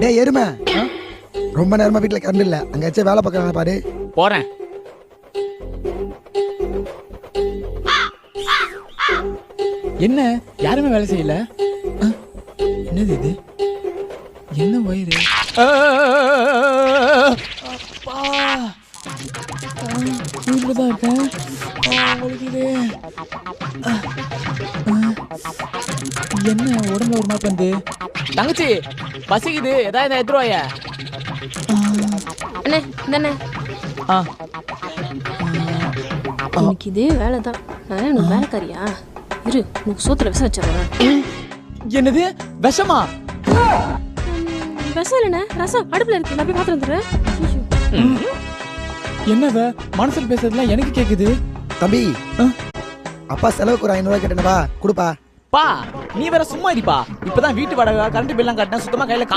டேய் எருமை, ரொம்ப நேரமா வீட்டுல கரண்ட் இல்ல, அங்கேயாச்சும் வேலை பார்க்கறாங்க பாரு. போறேன். என்ன யாருமே வேலை செய்யல? என்னது இது? என்ன வயிறு? அப்பா வீட்டுலதான் இருக்கேன். வலிக்குது. என்ன உடம்புல ஒரு மாதிரி வந்து? தங்கச்சி பசிக்குது, ஏதாவது எடுத்துருவாயா? அண்ணே இந்தண்ணே, ஆ இன்னைக்கு இதே வேலை தான். நான் உனக்கு வேலைக்காரியா? இரு, உனக்கு சோத்துல விஷம் வச்சிடறேன். என்னது விஷமா? விஷம் இல்லைண்ணே, ரசம் அடுப்புல இருக்கு, நான் போய் பாத்திரம் வந்துடுறேன். என்னவ மனசுல பேசுறதுலாம் எனக்கு கேக்குது. தம்பி, அப்பா செலவுக்கு ஒரு 500 ரூபாய் கேட்டேனப்பா, கொடுப்பா. பா நீ வேற சும்மா இருப்பா. இப்பதான் வீட்டு வாடகை கரண்ட் பில்லாம் கட்டினா சுத்தமா கையில காசு